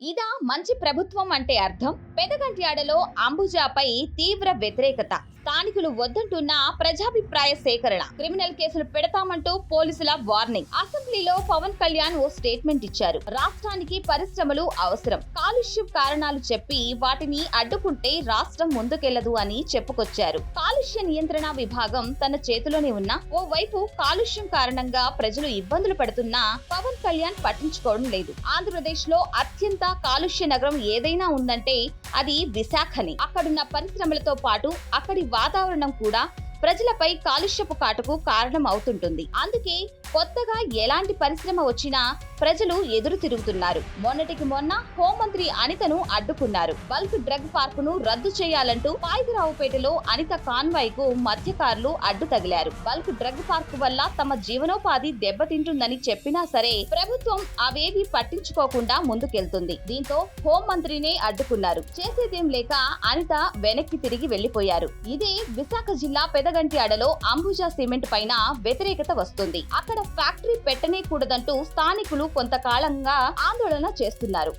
ఇదా మంచి ప్రభుత్వం అంటే అర్థం? పెదగంట్యాడలో అంబుజాపై తీవ్ర వ్యతిరేకత. స్థానికులు వద్దంటున్న ప్రజాభిప్రాయ సేకరణ. క్రిమినల్ కేసులు పెడతామంటూ పోలీసుల వార్నింగ్. అసెంబ్లీలో పవన్ కళ్యాణ్ ఓ స్టేట్మెంట్ ఇచ్చారు. రాష్ట్రానికి పరిశ్రమలు అవసరం. కాలుష్యం కారణాలు చెప్పి వాటిని అడ్డుకుంటే రాష్ట్రం ముందుకెళ్లదు అని చెప్పుకొచ్చారు. కాలుష్య నియంత్రణ విభాగం తన చేతిలోనే ఉన్న ఓవైపు కాలుష్యం కారణంగా ప్రజలు ఇబ్బందులు పడుతున్నా పవన్ కళ్యాణ్ పట్టించుకోవడం లేదు. ఆంధ్రప్రదేశ్ లో అత్యంత కాలుష్య నగరం ఏదైనా ఉందంటే అది విశాఖని. అక్కడున్న పరిశ్రమలతో పాటు అక్కడి వాతావరణం కూడా ప్రజలపై కాలుష్యపు కాటుకు కారణం అవుతుంటుంది. అందుకే కొత్తగా ఎలాంటి పరిశ్రమ వచ్చినా ప్రజలు ఎదురు తిరుగుతున్నారు. మొన్నటికి మొన్న హోంమంత్రి అనితను అడ్డుకున్నారు. బల్క్ డ్రగ్ పార్కును రద్దు చేయాలంటూ పాయికరావుపేటలో అనిత కాన్వాయ్ కు మధ్యకారులు అడ్డు తగిలారు. బల్క్ డ్రగ్ పార్కు వల్ల తమ జీవనోపాధి దెబ్బతింటుందని చెప్పినా సరే ప్రభుత్వం అవేవి పట్టించుకోకుండా ముందుకెళ్తుంది. దీంతో హోంమంత్రినే అడ్డుకున్నారు. చేసేదేం లేక అనిత వెనక్కి తిరిగి వెళ్లిపోయారు. ఇదే విశాఖ జిల్లా పెదగంట్యాడలో అంబుజా సిమెంట్ పైన వ్యతిరేకత వస్తుంది. అక్కడ ఫ్యాక్టరీ పెట్టనే కూడదంటూ స్థానికులు కొంతకాలంగా ఆందోళన చేస్తున్నారు.